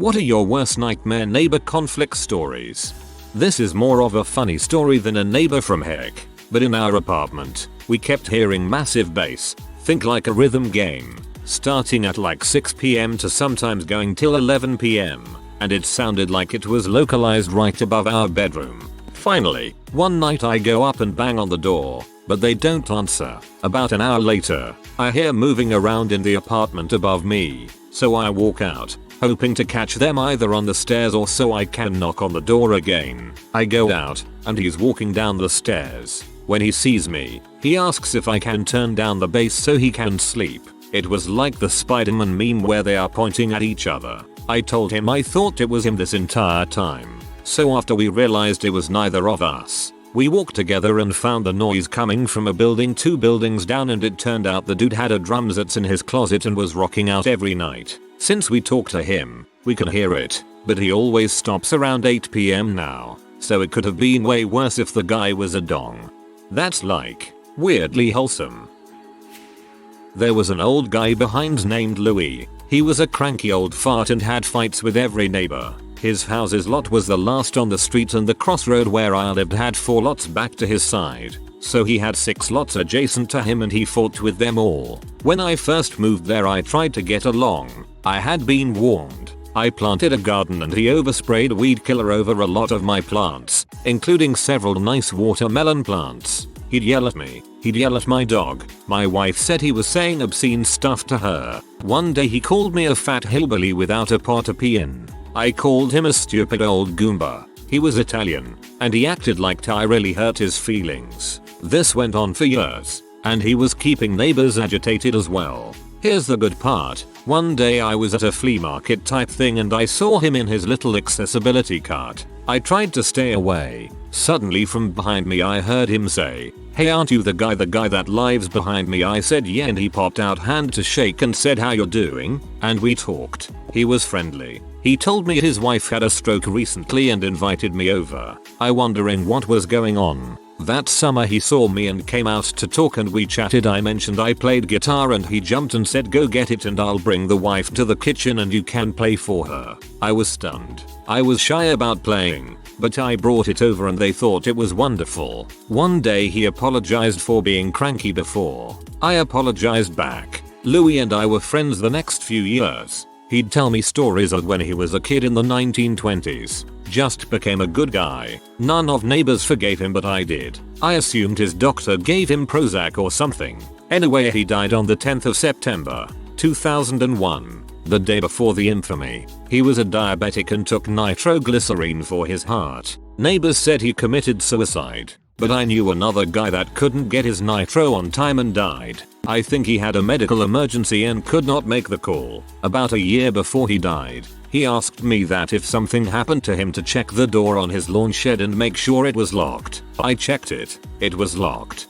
What are your worst nightmare neighbor conflict stories? This is more of a funny story than a neighbor from heck, but in our apartment, we kept hearing massive bass, think like a rhythm game, starting at like 6 PM to sometimes going till 11 PM, and it sounded like it was localized right above our bedroom. Finally, one night I go up and bang on the door, but they don't answer. About an hour later, I hear moving around in the apartment above me, so I walk out, hoping to catch them either on the stairs or so I can knock on the door again. I go out, and he's walking down the stairs. When he sees me, he asks if I can turn down the bass so he can sleep. It was like the Spider-Man meme where they are pointing at each other. I told him I thought it was him this entire time. So after we realized it was neither of us, we walked together and found the noise coming from a building 2 buildings down, and it turned out the dude had a drum set in his closet and was rocking out every night. Since we talked to him, we could hear it, but he always stops around 8 PM now, so it could have been way worse if the guy was a dong. That's like, weirdly wholesome. There was an old guy behind named Louis. He was a cranky old fart and had fights with every neighbor. His house's lot was the last on the street, and the crossroad where I lived had 4 lots back to his side. So he had 6 lots adjacent to him and he fought with them all. When I first moved there I tried to get along. I had been warned. I planted a garden and he oversprayed weed killer over a lot of my plants, including several nice watermelon plants. He'd yell at me. He'd yell at my dog. My wife said he was saying obscene stuff to her. One day he called me a fat hillbilly without a pot to pee in. I called him a stupid old Goomba. He was Italian, and he acted like I really hurt his feelings. This went on for years, and he was keeping neighbors agitated as well. Here's the good part. One day I was at a flea market type thing and I saw him in his little accessibility cart. I tried to stay away. Suddenly from behind me I heard him say, "Hey, aren't you the guy that lives behind me?" I said yeah, and he popped out hand to shake and said, "How you're doing?" And we talked. He was friendly. He told me his wife had a stroke recently and invited me over. I wondering what was going on. That summer he saw me and came out to talk and we chatted. I mentioned I played guitar and he jumped and said, "Go get it and I'll bring the wife to the kitchen and you can play for her." I was stunned. I was shy about playing, but I brought it over and they thought it was wonderful. One day he apologized for being cranky before. I apologized back. Louis and I were friends the next few years. He'd tell me stories of when he was a kid in the 1920s. Just became a good guy. None of neighbors forgave him, but I did. I assumed his doctor gave him Prozac or something. Anyway, he died on the 10th of September, 2001, the day before the infamy. He was a diabetic and took nitroglycerine for his heart. Neighbors said he committed suicide, but I knew another guy that couldn't get his nitro on time and died. I think he had a medical emergency and could not make the call. About a year before he died, he asked me that if something happened to him to check the door on his lawn shed and make sure it was locked. I checked it. It was locked.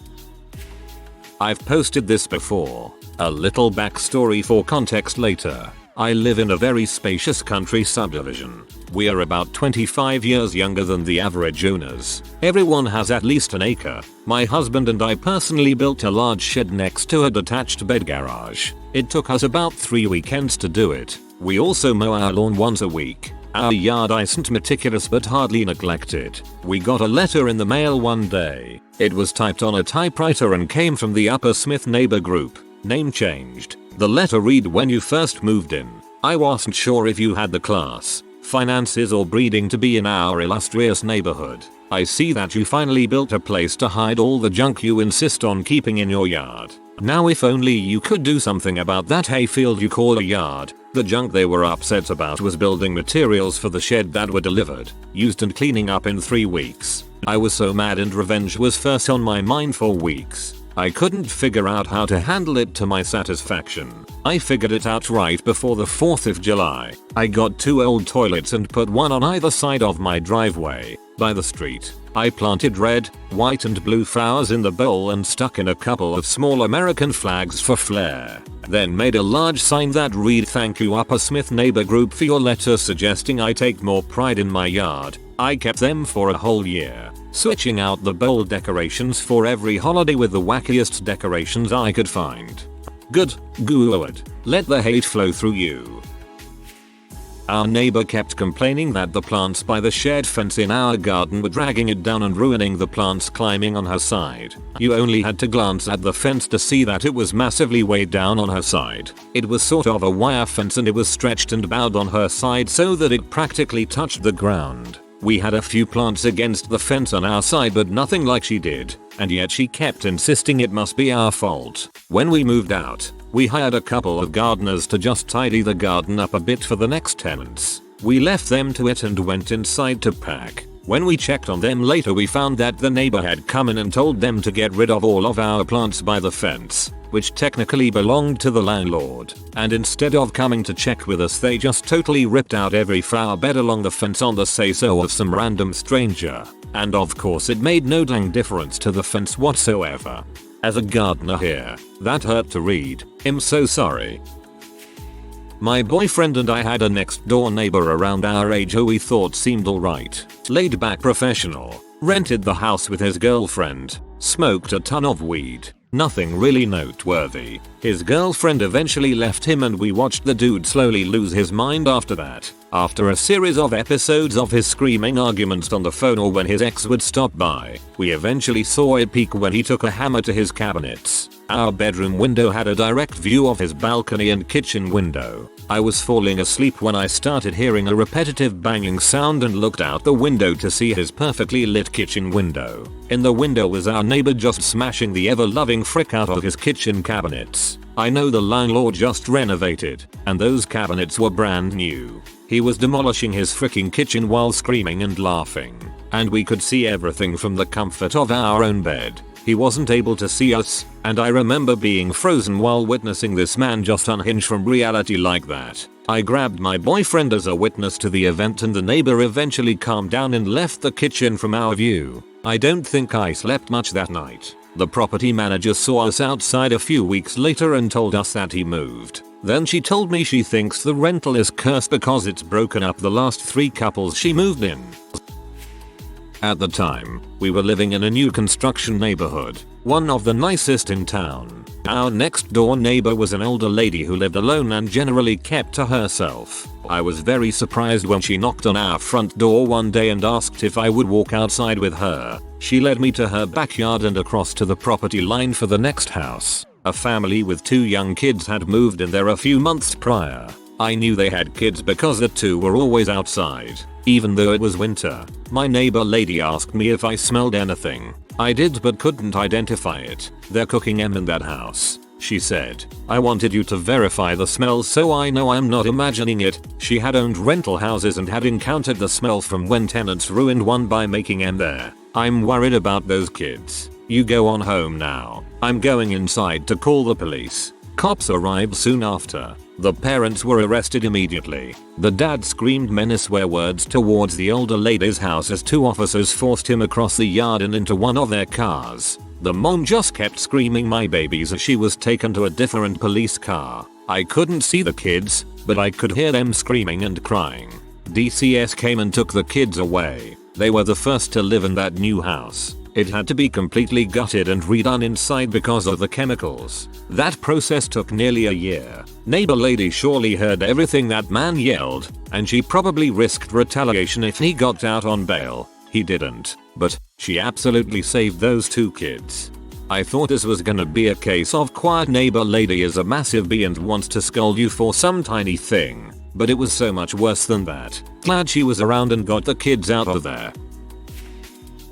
I've posted this before. A little backstory for context later. I live in a very spacious country subdivision. We are about 25 years younger than the average owners. Everyone has at least an acre. My husband and I personally built a large shed next to a detached bed garage. It took us about 3 weekends to do it. We also mow our lawn once a week. Our yard isn't meticulous but hardly neglected. We got a letter in the mail one day. It was typed on a typewriter and came from the Upper Smith neighbor group. Name changed. The letter read, "When you first moved in, I wasn't sure if you had the class, finances or breeding to be in our illustrious neighborhood. I see that you finally built a place to hide all the junk you insist on keeping in your yard. Now if only you could do something about that hayfield you call a yard." The junk they were upset about was building materials for the shed that were delivered, used and cleaning up in 3 weeks. I was so mad and revenge was first on my mind for weeks. I couldn't figure out how to handle it to my satisfaction. I figured it out right before the 4th of July. I got 2 old toilets and put one on either side of my driveway, by the street. I planted red, white and blue flowers in the bowl and stuck in a couple of small American flags for flair. Then made a large sign that read, "Thank you Upper Smith neighbor group for your letter suggesting I take more pride in my yard." I kept them for a whole year, switching out the bold decorations for every holiday with the wackiest decorations I could find. Good. Let the hate flow through you. Our neighbor kept complaining that the plants by the shared fence in our garden were dragging it down and ruining the plants climbing on her side. You only had to glance at the fence to see that it was massively weighed down on her side. It was sort of a wire fence and it was stretched and bowed on her side so that it practically touched the ground. We had a few plants against the fence on our side but nothing like she did, and yet she kept insisting it must be our fault. When we moved out, we hired a couple of gardeners to just tidy the garden up a bit for the next tenants. We left them to it and went inside to pack. When we checked on them later we found that the neighbor had come in and told them to get rid of all of our plants by the fence, which technically belonged to the landlord, and instead of coming to check with us they just totally ripped out every flower bed along the fence on the say-so of some random stranger. And of course it made no dang difference to the fence whatsoever. As a gardener here, that hurt to read. I'm so sorry. My boyfriend and I had a next door neighbor around our age who we thought seemed alright. Laid back professional. Rented the house with his girlfriend. Smoked a ton of weed. Nothing really noteworthy. His girlfriend eventually left him and we watched the dude slowly lose his mind after that. After a series of episodes of his screaming arguments on the phone or when his ex would stop by, we eventually saw it peak when he took a hammer to his cabinets. Our bedroom window had a direct view of his balcony and kitchen window. I was falling asleep when I started hearing a repetitive banging sound and looked out the window to see his perfectly lit kitchen window. In the window was our neighbor just smashing the ever-loving frick out of his kitchen cabinets. I know the landlord just renovated, and those cabinets were brand new. He was demolishing his freaking kitchen while screaming and laughing, and we could see everything from the comfort of our own bed. He wasn't able to see us, and I remember being frozen while witnessing this man just unhinge from reality like that. I grabbed my boyfriend as a witness to the event and the neighbor eventually calmed down and left the kitchen from our view. I don't think I slept much that night. The property manager saw us outside a few weeks later and told us that he moved. Then she told me she thinks the rental is cursed because it's broken up the last 3 couples she moved in. At the time, we were living in a new construction neighborhood, one of the nicest in town. Our next door neighbor was an older lady who lived alone and generally kept to herself. I was very surprised when she knocked on our front door one day and asked if I would walk outside with her. She led me to her backyard and across to the property line for the next house. A family with 2 young kids had moved in there a few months prior. I knew they had kids because the 2 were always outside, even though it was winter. My neighbor lady asked me if I smelled anything. I did but couldn't identify it. They're cooking in that house, she said. I wanted you to verify the smell so I know I'm not imagining it. She had owned rental houses and had encountered the smell from when tenants ruined one by making M there. I'm worried about those kids. You go on home now. I'm going inside to call the police. Cops arrived soon after. The parents were arrested immediately. The dad screamed menace swear words towards the older lady's house as 2 officers forced him across the yard and into one of their cars. The mom just kept screaming my babies as she was taken to a different police car. I couldn't see the kids, but I could hear them screaming and crying. DCS came and took the kids away. They were the first to live in that new house. It had to be completely gutted and redone inside because of the chemicals. That process took nearly a year. Neighbor lady surely heard everything that man yelled, and she probably risked retaliation if he got out on bail. He didn't, but she absolutely saved those 2 kids. I thought this was gonna be a case of quiet neighbor lady is a massive bee and wants to scold you for some tiny thing, but it was so much worse than that. Glad she was around and got the kids out of there.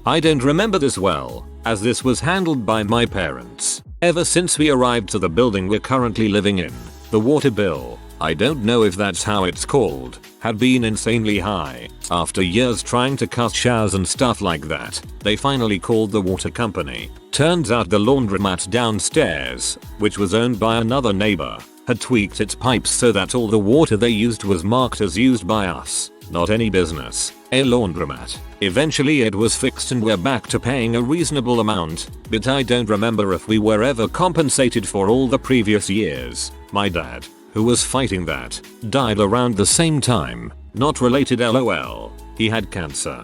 I don't remember this well, as this was handled by my parents. Ever since we arrived to the building we're currently living in, the water bill, I don't know if that's how it's called, had been insanely high. After years trying to cut showers and stuff like that, they finally called the water company. Turns out the laundromat downstairs, which was owned by another neighbor, had tweaked its pipes so that all the water they used was marked as used by us, not any business, a laundromat. Eventually it was fixed and we're back to paying a reasonable amount, but I don't remember if we were ever compensated for all the previous years. My dad, who was fighting that, died around the same time. Not related lol. He had cancer.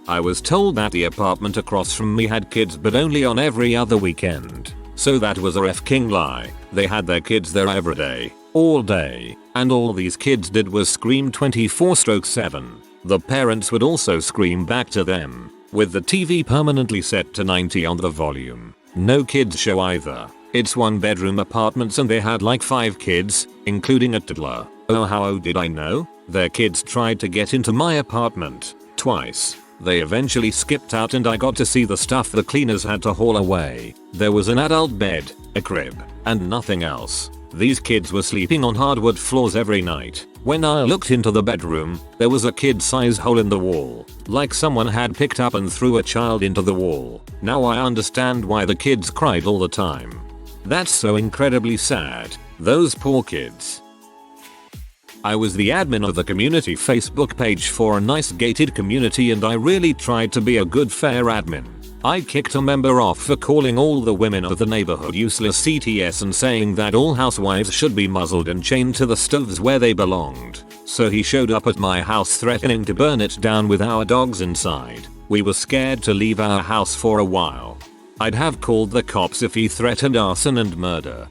I was told that the apartment across from me had kids but only on every other weekend. So that was a f-king lie. They had their kids there every day, all day. and all these kids did was scream 24/7. The parents would also scream back to them, with the TV permanently set to 90 on the volume. No kids show either. It's 1-bedroom apartments and they had like 5 kids, including a toddler. Oh, how did I know? Their kids tried to get into my apartment twice. They eventually skipped out and I got to see the stuff the cleaners had to haul away. There was an adult bed, a crib, and nothing else. These kids were sleeping on hardwood floors every night. When I looked into the bedroom, there was a kid-size hole in the wall, like someone had picked up and threw a child into the wall. Now I understand why the kids cried all the time. That's so incredibly sad. Those poor kids. I was the admin of the community Facebook page for a nice gated community and I really tried to be a good fair admin. I kicked a member off for calling all the women of the neighborhood useless CTS and saying that all housewives should be muzzled and chained to the stoves where they belonged. So he showed up at my house threatening to burn it down with our dogs inside. We were scared to leave our house for a while. I'd have called the cops if he threatened arson and murder.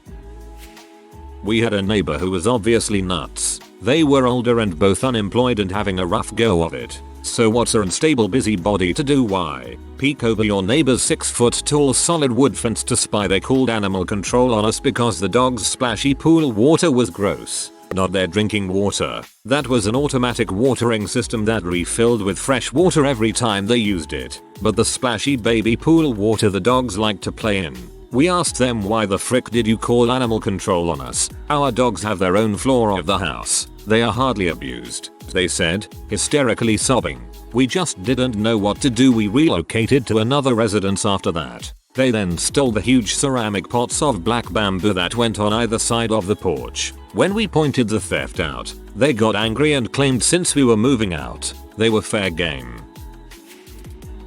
We had a neighbor who was obviously nuts. They were older and both unemployed and having a rough go of it. So what's an unstable busybody to do? Why? Peek over your neighbor's 6-foot-tall solid wood fence to spy. They called animal control on us because the dog's splashy pool water was gross. Not their drinking water. That was an automatic watering system that refilled with fresh water every time they used it. But the splashy baby pool water the dogs like to play in. We asked them, why the frick did you call animal control on us? Our dogs have their own floor of the house. They are hardly abused, they said, hysterically sobbing. We just didn't know what to do. We relocated to another residence after that. They then stole the huge ceramic pots of black bamboo that went on either side of the porch. When we pointed the theft out, they got angry and claimed since we were moving out, they were fair game.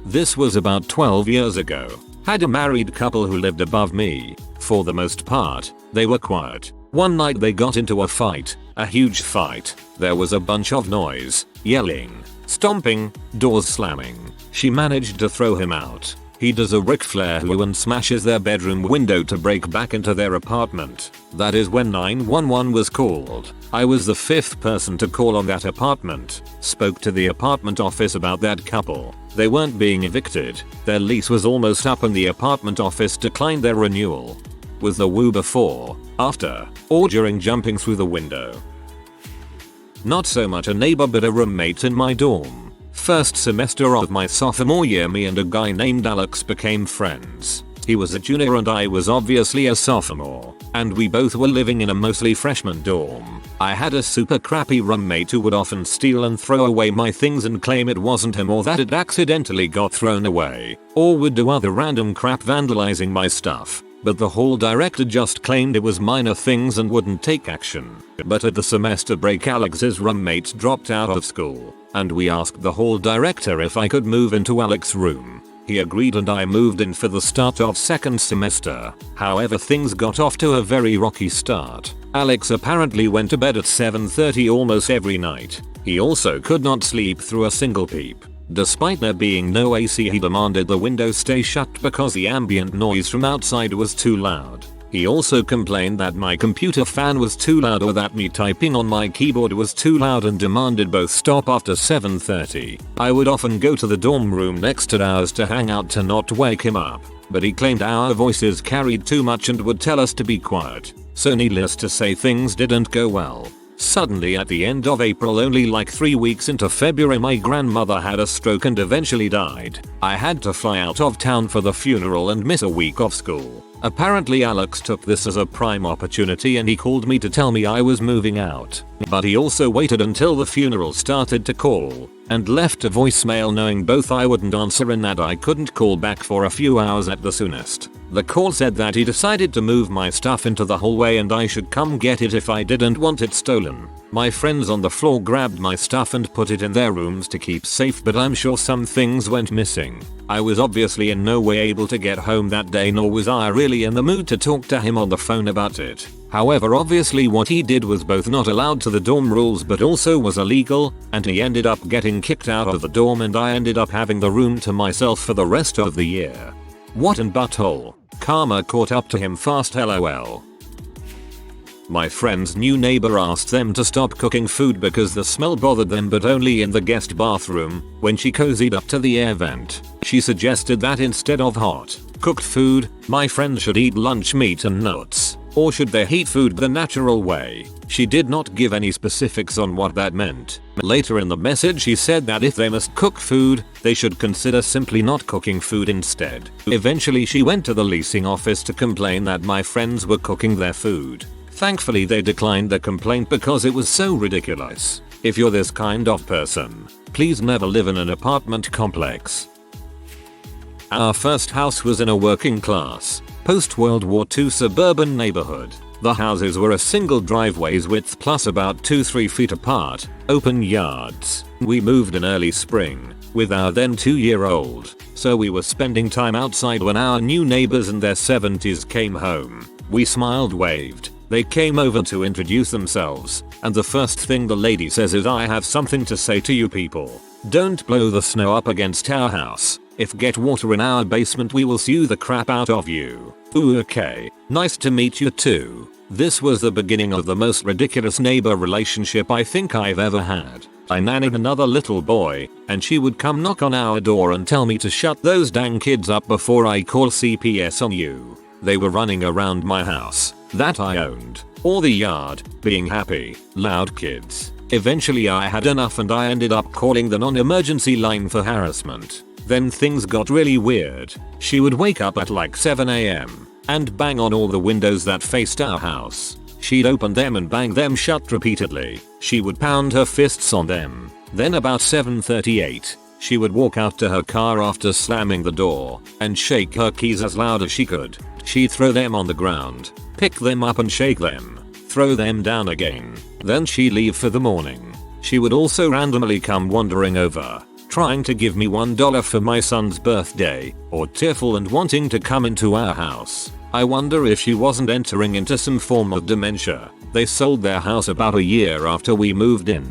This was about 12 years ago. Had a married couple who lived above me. For the most part, they were quiet. One night they got into a fight, a huge fight. There was a bunch of noise, yelling, stomping, doors slamming. She managed to throw him out. He does a Ric Flair who and smashes their bedroom window to break back into their apartment. That is when 911 was called. I was the 5th person to call on that apartment. Spoke to the apartment office about that couple. They weren't being evicted. Their lease was almost up and the apartment office declined their renewal. Was the woo before, after, or during jumping through the window? Not so much a neighbor but a roommate in my dorm. First semester of my sophomore year, me and a guy named Alex became friends. He was a junior and I was obviously a sophomore, and we both were living in a mostly freshman dorm. I had a super crappy roommate who would often steal and throw away my things and claim it wasn't him or that it accidentally got thrown away, or would do other random crap vandalizing my stuff. But the hall director just claimed it was minor things and wouldn't take action. But at the semester break, Alex's roommate dropped out of school, and we asked the hall director if I could move into Alex's room. He agreed and I moved in for the start of second semester. However, things got off to a very rocky start. Alex apparently went to bed at 7:30 almost every night. He also could not sleep through a single peep. Despite there being no AC, he demanded the window stay shut because the ambient noise from outside was too loud. He also complained that my computer fan was too loud or that me typing on my keyboard was too loud and demanded both stop after 7:30. I would often go to the dorm room next to ours to hang out to not wake him up, but he claimed our voices carried too much and would tell us to be quiet. So needless to say, things didn't go well. Suddenly at the end of April, only like 3 weeks into February, my grandmother had a stroke and eventually died. I had to fly out of town for the funeral and miss a week of school. Apparently Alex took this as a prime opportunity and he called me to tell me I was moving out. But he also waited until the funeral started to call, and left a voicemail knowing both I wouldn't answer and that I couldn't call back for a few hours at the soonest. The call said that he decided to move my stuff into the hallway and I should come get it if I didn't want it stolen. My friends on the floor grabbed my stuff and put it in their rooms to keep safe, but I'm sure some things went missing. I was obviously in no way able to get home that day, nor was I really in the mood to talk to him on the phone about it. However, obviously what he did was both not allowed to the dorm rules but also was illegal, and he ended up getting kicked out of the dorm and I ended up having the room to myself for the rest of the year. What an butthole. Karma caught up to him fast, lol. My friend's new neighbor asked them to stop cooking food because the smell bothered them, but only in the guest bathroom. When she cozied up to the air vent, she suggested that instead of hot, cooked food, my friend should eat lunch meat and nuts. Or should they heat food the natural way? She did not give any specifics on what that meant. Later in the message she said that if they must cook food, they should consider simply not cooking food instead. Eventually she went to the leasing office to complain that my friends were cooking their food. Thankfully they declined the complaint because it was so ridiculous. If you're this kind of person, please never live in an apartment complex. Our first house was in a working class, post-World War II suburban neighborhood. The houses were a single driveway's width plus about 2-3 feet apart, open yards. We moved in early spring, with our then 2-year-old, so we were spending time outside when our new neighbors in their 70s came home. We smiled, waved. They came over to introduce themselves, and the first thing the lady says is, "I have something to say to you people. Don't blow the snow up against our house. If get water in our basement we will sue the crap out of you." Ooh, okay. Nice to meet you too. This was the beginning of the most ridiculous neighbor relationship I think I've ever had. I nannied another little boy, and she would come knock on our door and tell me to shut those dang kids up before I call CPS on you. They were running around my house, that I owned, or the yard, being happy, loud kids. Eventually I had enough and I ended up calling the non-emergency line for harassment. Then things got really weird. She would wake up at like 7 AM and bang on all the windows that faced our house. She'd open them and bang them shut repeatedly. She would pound her fists on them. Then about 7:38, she would walk out to her car after slamming the door and shake her keys as loud as she could. She'd throw them on the ground, pick them up and shake them, throw them down again. Then she'd leave for the morning. She would also randomly come wandering over, trying to give me $1 for my son's birthday, or tearful and wanting to come into our house. I wonder if she wasn't entering into some form of dementia. They sold their house about a year after we moved in.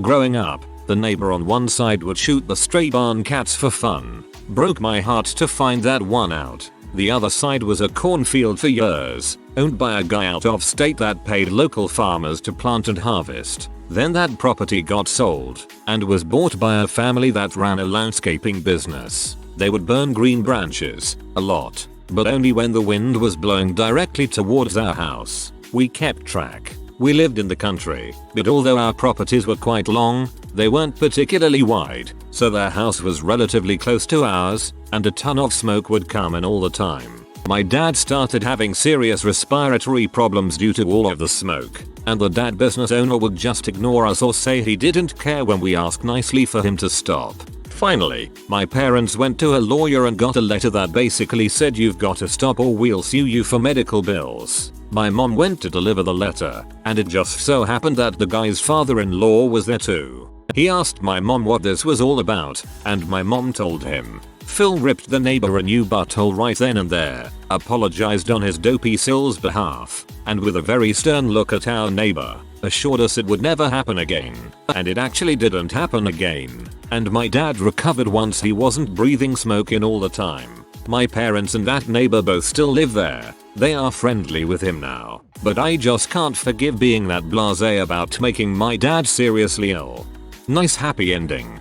Growing up, the neighbor on one side would shoot the stray barn cats for fun. Broke my heart to find that one out. The other side was a cornfield for years, owned by a guy out of state that paid local farmers to plant and harvest. Then that property got sold and was bought by a family that ran a landscaping business. They would burn green branches a lot, but only when the wind was blowing directly towards our house. We kept track. We lived in the country, but although our properties were quite long, they weren't particularly wide, so their house was relatively close to ours, and a ton of smoke would come in all the time. My dad started having serious respiratory problems due to all of the smoke, and the dad business owner would just ignore us or say he didn't care when we asked nicely for him to stop. Finally, my parents went to a lawyer and got a letter that basically said, "You've got to stop or we'll sue you for medical bills." My mom went to deliver the letter, and it just so happened that the guy's father-in-law was there too. He asked my mom what this was all about, and my mom told him. Phil ripped the neighbor a new butthole right then and there, apologized on his dopey Sil's behalf, and with a very stern look at our neighbor, assured us it would never happen again. And it actually didn't happen again. And my dad recovered once he wasn't breathing smoke in all the time. My parents and that neighbor both still live there. They are friendly with him now, but I just can't forgive being that blasé about making my dad seriously ill. Nice happy ending.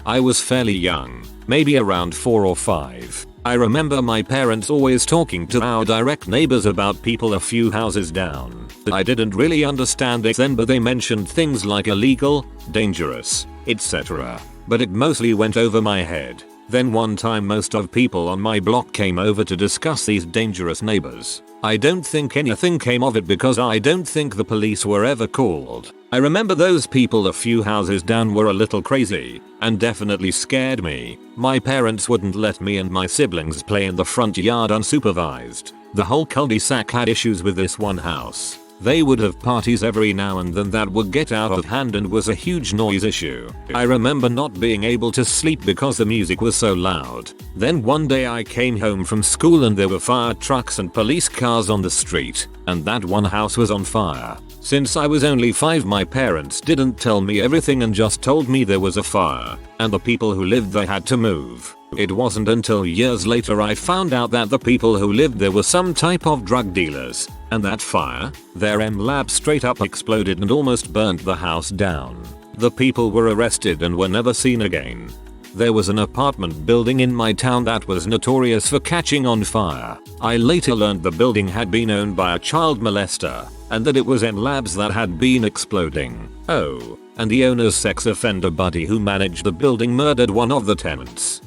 I was fairly young, maybe around 4 or 5. I remember my parents always talking to our direct neighbors about people a few houses down. I didn't really understand it then, but they mentioned things like illegal, dangerous, etc. But it mostly went over my head. Then one time most of people on my block came over to discuss these dangerous neighbors. I don't think anything came of it because I don't think the police were ever called. I remember those people a few houses down were a little crazy and definitely scared me. My parents wouldn't let me and my siblings play in the front yard unsupervised. The whole cul-de-sac had issues with this one house. They would have parties every now and then that would get out of hand and was a huge noise issue. I remember not being able to sleep because the music was so loud. Then one day I came home from school and there were fire trucks and police cars on the street, and that one house was on fire. Since I was only 5, my parents didn't tell me everything and just told me there was a fire. and the people who lived there had to move. It wasn't until years later I found out that the people who lived there were some type of drug dealers, and that fire, their lab straight up exploded and almost burnt the house down. The people were arrested and were never seen again. There was an apartment building in my town that was notorious for catching on fire. I later learned the building had been owned by a child molester, and that it was labs that had been exploding. Oh, and the owner's sex offender buddy who managed the building murdered one of the tenants.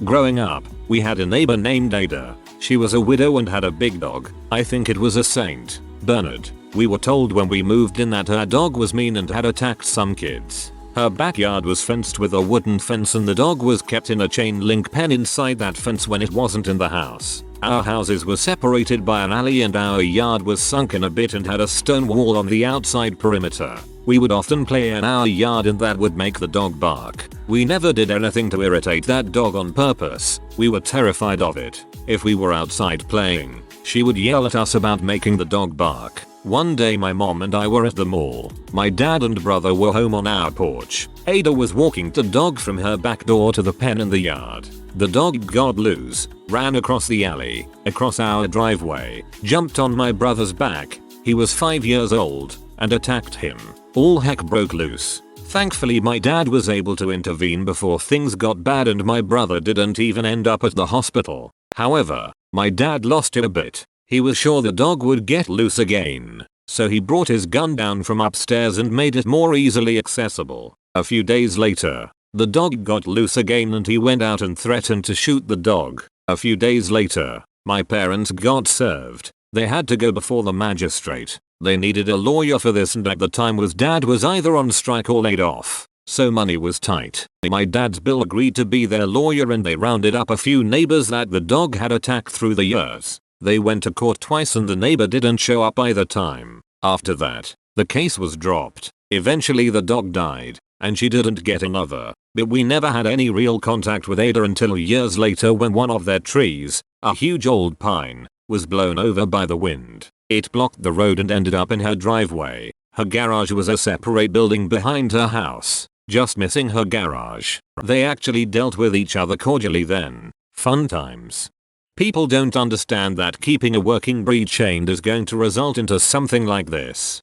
Growing up, we had a neighbor named Ada. She was a widow and had a big dog. I think it was a Saint Bernard. We were told when we moved in that her dog was mean and had attacked some kids. Her backyard was fenced with a wooden fence and the dog was kept in a chain link pen inside that fence when it wasn't in the house. Our houses were separated by an alley and our yard was sunken a bit and had a stone wall on the outside perimeter. We would often play in our yard and that would make the dog bark. We never did anything to irritate that dog on purpose. We were terrified of it. If we were outside playing, she would yell at us about making the dog bark. One day my mom and I were at the mall. My dad and brother were home on our porch. Ada was walking the dog from her back door to the pen in the yard. The dog got loose, ran across the alley, across our driveway, jumped on my brother's back, he was 5 years old, and attacked him. All heck broke loose. Thankfully my dad was able to intervene before things got bad and my brother didn't even end up at the hospital. However, my dad lost it a bit. He was sure the dog would get loose again, so he brought his gun down from upstairs and made it more easily accessible. A few days later, the dog got loose again and he went out and threatened to shoot the dog. A few days later, my parents got served. They had to go before the magistrate. They needed a lawyer for this and at the time dad was either on strike or laid off, so money was tight. My dad's bill agreed to be their lawyer and they rounded up a few neighbors that the dog had attacked through the years. They went to court twice and the neighbor didn't show up either time. After that, the case was dropped. Eventually the dog died, and she didn't get another. But we never had any real contact with Ada until years later when one of their trees, a huge old pine, was blown over by the wind. It blocked the road and ended up in her driveway. Her garage was a separate building behind her house, just missing her garage. They actually dealt with each other cordially then. Fun times. People don't understand that keeping a working breed chained is going to result into something like this.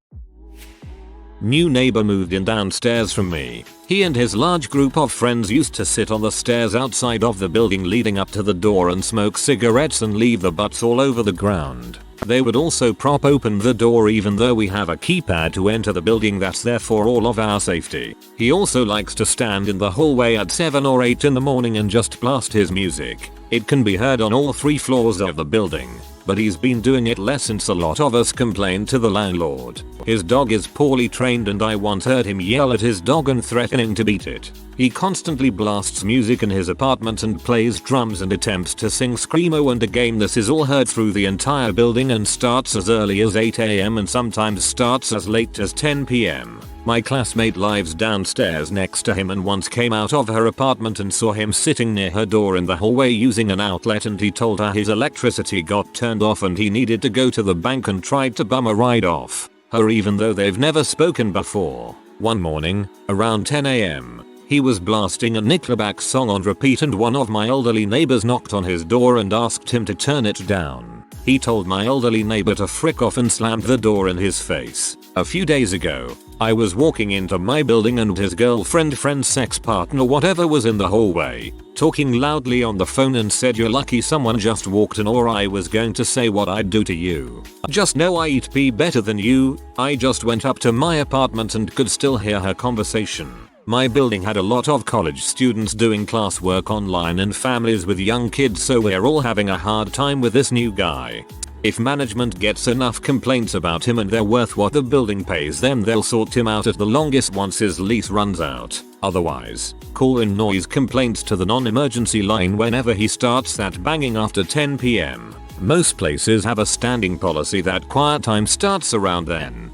New neighbor moved in downstairs from me. He and his large group of friends used to sit on the stairs outside of the building leading up to the door and smoke cigarettes and leave the butts all over the ground. They would also prop open the door even though we have a keypad to enter the building that's there for all of our safety. He also likes to stand in the hallway at 7 or 8 in the morning and just blast his music. It can be heard on all 3 floors of the building, but he's been doing it less since a lot of us complained to the landlord. His dog is poorly trained and I once heard him yell at his dog and threatening to beat it. He constantly blasts music in his apartment and plays drums and attempts to sing screamo, and again this is all heard through the entire building and starts as early as 8 AM and sometimes starts as late as 10 PM. My classmate lives downstairs next to him and once came out of her apartment and saw him sitting near her door in the hallway using an outlet, and he told her his electricity got turned off and he needed to go to the bank and tried to bum a ride off her even though they've never spoken before. One morning, around 10 AM, he was blasting a Nickelback song on repeat and one of my elderly neighbors knocked on his door and asked him to turn it down. He told my elderly neighbor to frick off and slammed the door in his face. A few days ago, I was walking into my building and his girlfriend, friend, sex partner, whatever was in the hallway, talking loudly on the phone and said, "You're lucky someone just walked in or I was going to say what I'd do to you. Just know I eat pee better than you." I just went up to my apartment and could still hear her conversation. My building had a lot of college students doing classwork online and families with young kids, so we're all having a hard time with this new guy. If management gets enough complaints about him and they're worth what the building pays them, they'll sort him out at the longest once his lease runs out. Otherwise, call in noise complaints to the non-emergency line whenever he starts that banging after 10 PM. Most places have a standing policy that quiet time starts around then.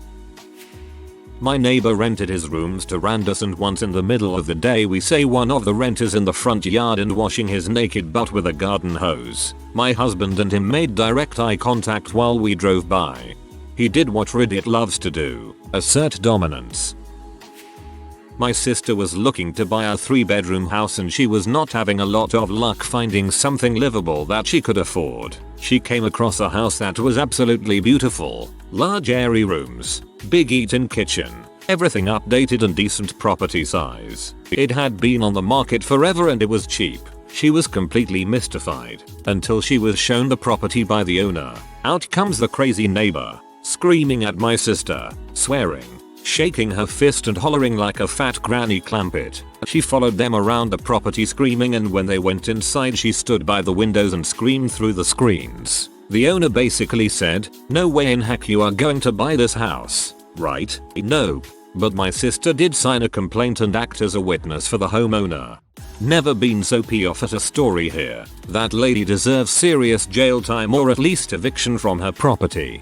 My neighbor rented his rooms to randos, and once in the middle of the day we say one of the renters in the front yard and washing his naked butt with a garden hose. My husband and him made direct eye contact while we drove by. He did what Reddit loves to do, assert dominance. My sister was looking to buy a 3-bedroom house and she was not having a lot of luck finding something livable that she could afford. She came across a house that was absolutely beautiful. Large airy rooms, big eat-in kitchen, everything updated and decent property size. It had been on the market forever and it was cheap. She was completely mystified until she was shown the property by the owner. Out comes the crazy neighbor, screaming at my sister, swearing, shaking her fist and hollering like a fat granny clampet. She followed them around the property screaming, and when they went inside she stood by the windows and screamed through the screens. The owner basically said, "No way in heck you are going to buy this house, right?" Nope. But my sister did sign a complaint and act as a witness for the homeowner. Never been so off at a story here. That lady deserves serious jail time or at least eviction from her property.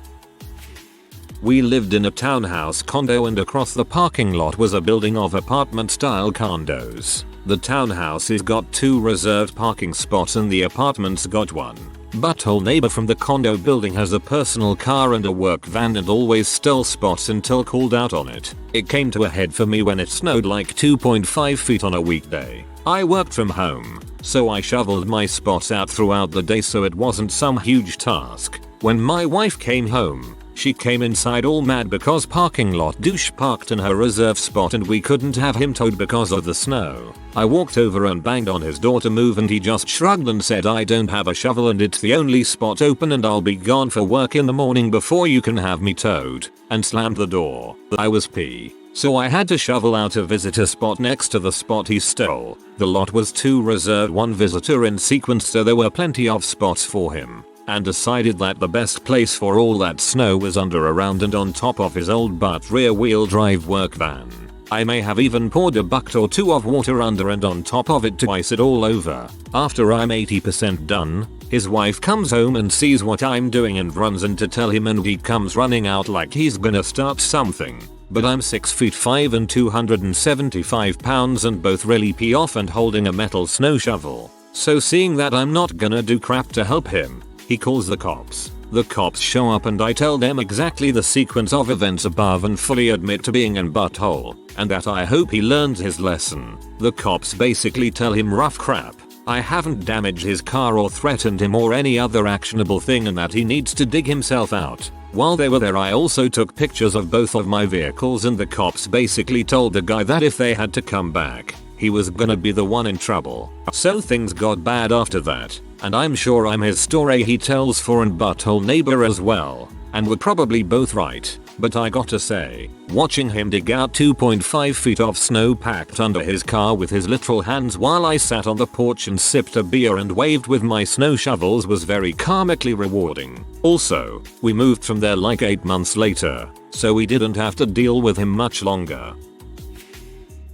We lived in a townhouse condo and across the parking lot was a building of apartment style condos. The townhouse has got 2 reserved parking spots and the apartment's got 1. Butthole neighbor from the condo building has a personal car and a work van and always stole spots until called out on it. It came to a head for me when it snowed like 2.5 feet on a weekday. I worked from home, so I shoveled my spots out throughout the day so it wasn't some huge task. When my wife came home, she came inside all mad because parking lot douche parked in her reserve spot and we couldn't have him towed because of the snow. I walked over and banged on his door to move and he just shrugged and said, "I don't have a shovel and it's the only spot open and I'll be gone for work in the morning before you can have me towed," and slammed the door. I was pissed. So I had to shovel out a visitor spot next to the spot he stole. The lot was 2 reserved, 1 visitor in sequence, so there were plenty of spots for him. And decided that the best place for all that snow was under, around and on top of his old butt rear wheel drive work van. I may have even poured a bucket or 2 of water under and on top of it to ice it all over. After I'm 80% done, his wife comes home and sees what I'm doing and runs in to tell him, and he comes running out like he's gonna start something. But I'm 6'5" and 275 pounds and both really pee off and holding a metal snow shovel. So seeing that I'm not gonna do crap to help him, he calls the cops. The cops show up and I tell them exactly the sequence of events above and fully admit to being in butthole, and that I hope he learns his lesson. The cops basically tell him rough crap. I haven't damaged his car or threatened him or any other actionable thing and that he needs to dig himself out. While they were there I also took pictures of both of my vehicles and the cops basically told the guy that if they had to come back, he was gonna be the one in trouble. So things got bad after that, and I'm sure I'm his story he tells for and butthole neighbor as well, and we're probably both right. But I gotta say, watching him dig out 2.5 feet of snow packed under his car with his literal hands while I sat on the porch and sipped a beer and waved with my snow shovels was very karmically rewarding. Also, we moved from there like 8 months later, so we didn't have to deal with him much longer.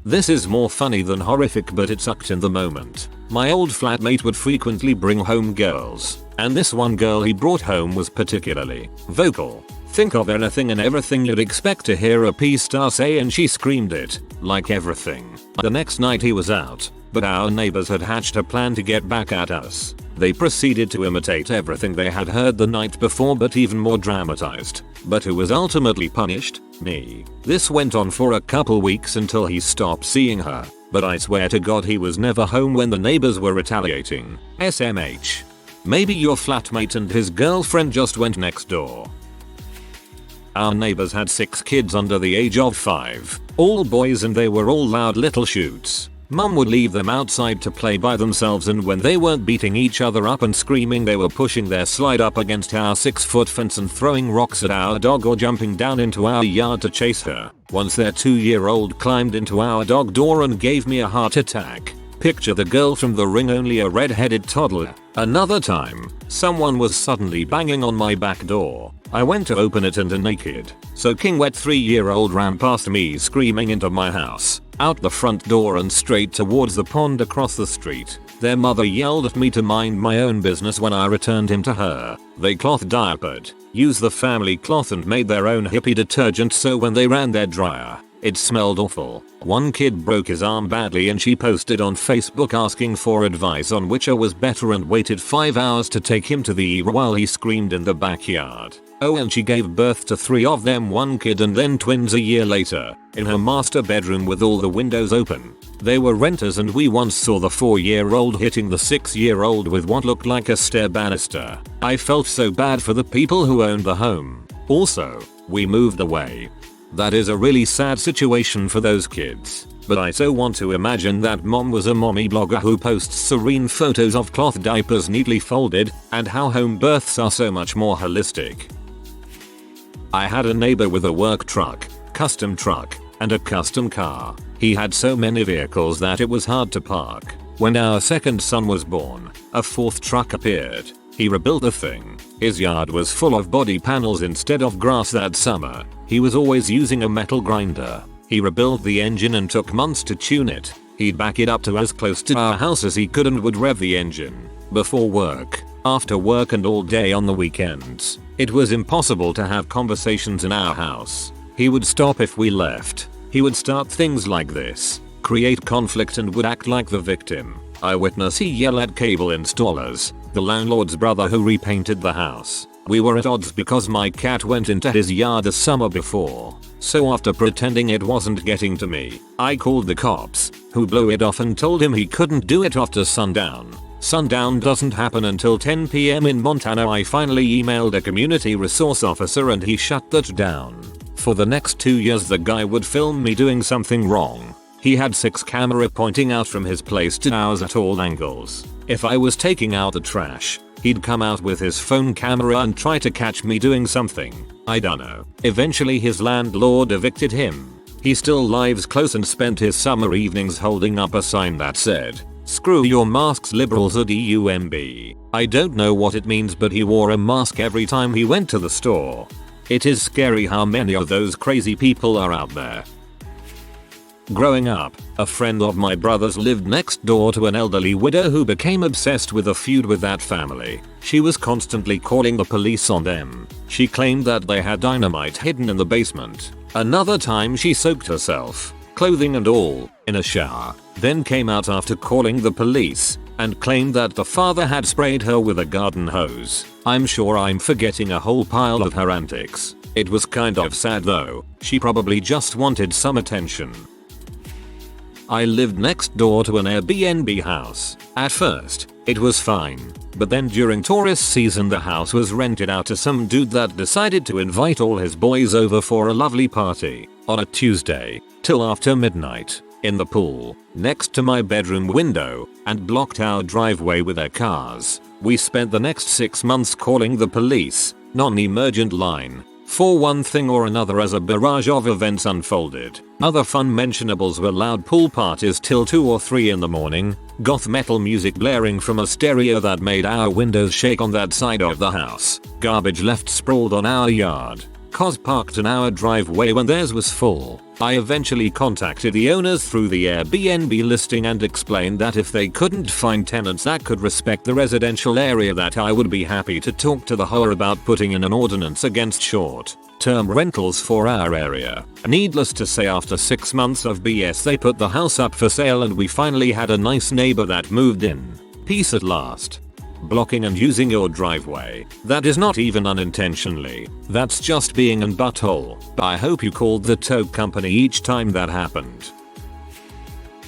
This is more funny than horrific, but it sucked in the moment. My old flatmate would frequently bring home girls, and this one girl he brought home was particularly vocal. Think of anything and everything you'd expect to hear a P-star say, and she screamed it, like everything. The next night he was out, but our neighbors had hatched a plan to get back at us. They proceeded to imitate everything they had heard the night before, but even more dramatized. But who was ultimately punished? Me. This went on for a couple weeks until he stopped seeing her, but I swear to God he was never home when the neighbors were retaliating. SMH. Maybe your flatmate and his girlfriend just went next door. Our neighbors had 6 kids under the age of 5, all boys, and they were all loud little shoots. Mum would leave them outside to play by themselves, and when they weren't beating each other up and screaming, they were pushing their slide up against our 6-foot fence and throwing rocks at our dog or jumping down into our yard to chase her. Once their 2-year-old climbed into our dog door and gave me a heart attack. Picture the girl from The Ring, only a red-headed toddler. Another time, someone was suddenly banging on my back door. I went to open it and a naked, soaking wet 3-year-old ran past me screaming into my house, out the front door and straight towards the pond across the street. Their mother yelled at me to mind my own business when I returned him to her. They cloth diapered, used the family cloth and made their own hippie detergent, so when they ran their dryer, It smelled awful. One kid broke his arm badly and she posted on Facebook asking for advice on which was better and waited 5 hours to take him to the ER while he screamed in the backyard. Oh, and she gave birth to 3 of them, one kid and then twins a year later, in her master bedroom with all the windows open. They were renters and we once saw the 4-year-old hitting the 6-year-old with what looked like a stair banister. I felt so bad for the people who owned the home. Also, we moved away. That is a really sad situation for those kids. But I so want to imagine that mom was a mommy blogger who posts serene photos of cloth diapers neatly folded, and how home births are so much more holistic. I had a neighbor with a work truck, custom truck, and a custom car. He had so many vehicles that it was hard to park. When our second son was born, a 4th truck appeared. He rebuilt the thing. His yard was full of body panels instead of grass that summer. He was always using a metal grinder. He rebuilt the engine and took months to tune it. He'd back it up to as close to our house as he could and would rev the engine. Before work, after work and all day on the weekends. It was impossible to have conversations in our house. He would stop if we left. He would start things like this, create conflict and would act like the victim. Eyewitness: he yelled at cable installers, the landlord's brother who repainted the house. We were at odds because my cat went into his yard the summer before. So after pretending it wasn't getting to me, I called the cops, who blew it off and told him he couldn't do it after sundown. Sundown doesn't happen until 10 PM in Montana. I finally emailed a community resource officer and he shut that down. For the next 2 years the guy would film me doing something wrong. He had 6 cameras pointing out from his place to ours at all angles. If I was taking out the trash, he'd come out with his phone camera and try to catch me doing something. I dunno. Eventually his landlord evicted him. He still lives close and spent his summer evenings holding up a sign that said, "Screw your masks, liberals at EUMB." I don't know what it means, but he wore a mask every time he went to the store. It is scary how many of those crazy people are out there. Growing up, a friend of my brother's lived next door to an elderly widow who became obsessed with a feud with that family. She was constantly calling the police on them. She claimed that they had dynamite hidden in the basement. Another time she soaked herself, clothing and all, in a shower, then came out after calling the police, and claimed that the father had sprayed her with a garden hose. I'm sure I'm forgetting a whole pile of her antics. It was kind of sad though. She probably just wanted some attention. I lived next door to an Airbnb house. At first, it was fine, but then during tourist season the house was rented out to some dude that decided to invite all his boys over for a lovely party on a Tuesday till after midnight in the pool next to my bedroom window and blocked our driveway with their cars. We spent the next 6 months calling the police, non-emergent line, for one thing or another as a barrage of events unfolded. Other fun mentionables were loud pool parties till 2 or 3 in the morning, goth metal music blaring from a stereo that made our windows shake on that side of the house, garbage left sprawled on our yard, cars parked in our driveway when theirs was full. I eventually contacted the owners through the Airbnb listing and explained that if they couldn't find tenants that could respect the residential area that I would be happy to talk to the HOA about putting in an ordinance against short-term rentals for our area. Needless to say, after 6 months of BS they put the house up for sale and we finally had a nice neighbor that moved in. Peace at last. Blocking and using your driveway. That is not even unintentionally. That's just being an butthole. I hope you called the tow company each time that happened.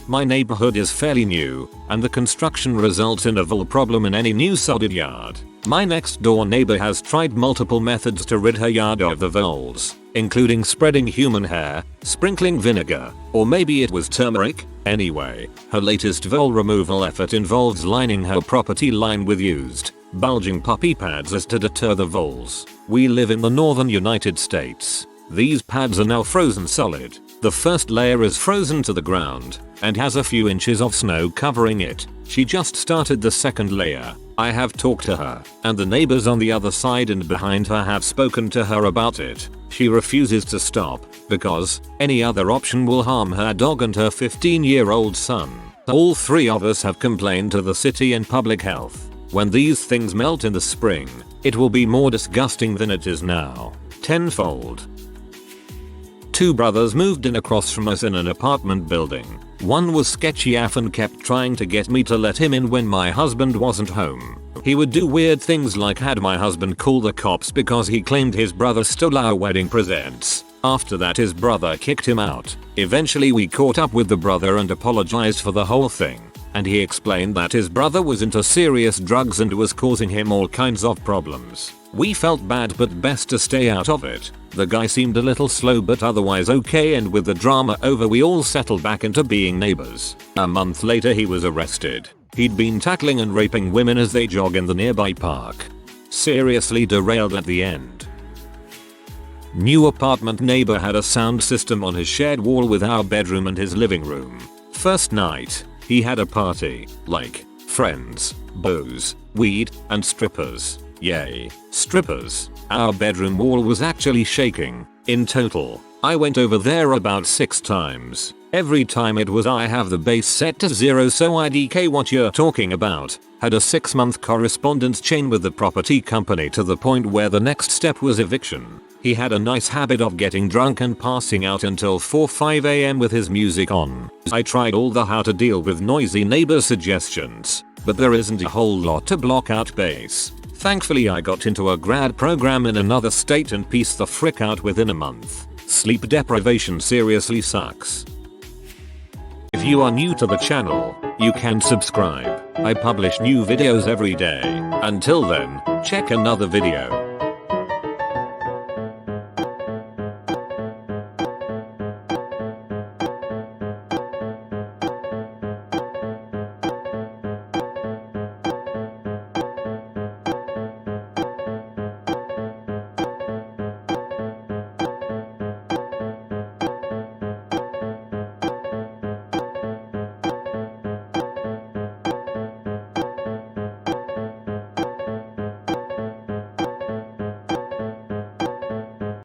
My neighborhood is fairly new, and the construction results in a vole problem in any new sodded yard. My next door neighbor has tried multiple methods to rid her yard of the voles, including spreading human hair, sprinkling vinegar, or maybe it was turmeric. Anyway, her latest vole removal effort involves lining her property line with used, bulging puppy pads as to deter the voles. We live in the northern United States. These pads are now frozen solid. The first layer is frozen to the ground and has a few inches of snow covering it. She just started the second layer. I have talked to her, and the neighbors on the other side and behind her have spoken to her about it. She refuses to stop because any other option will harm her dog and her 15-year-old son. All 3 of us have complained to the city and public health. When these things melt in the spring, it will be more disgusting than it is now. Tenfold. Two brothers moved in across from us in an apartment building. One was sketchy AF and kept trying to get me to let him in when my husband wasn't home. He would do weird things like had my husband call the cops because he claimed his brother stole our wedding presents. After that his brother kicked him out. Eventually we caught up with the brother and apologized for the whole thing. And he explained that his brother was into serious drugs and was causing him all kinds of problems. We felt bad but best to stay out of it. The guy seemed a little slow but otherwise okay, and with the drama over we all settled back into being neighbors. A month later he was arrested. He'd been tackling and raping women as they jog in the nearby park. Seriously derailed at the end. New apartment neighbor had a sound system on his shared wall with our bedroom and his living room. First night, he had a party, like friends, booze, weed, and strippers. Yay, strippers. Our bedroom wall was actually shaking. In total, I went over there about 6 times. Every time it was I have the bass set to 0 so I DK what you're talking about. Had a 6-month correspondence chain with the property company to the point where the next step was eviction. He had a nice habit of getting drunk and passing out until 4-5 AM with his music on. I tried all the how to deal with noisy neighbor suggestions, but there isn't a whole lot to block out bass. Thankfully I got into a grad program in another state and pieced the frick out within a month. Sleep deprivation seriously sucks. If you are new to the channel, you can subscribe. I publish new videos every day. Until then, check another video.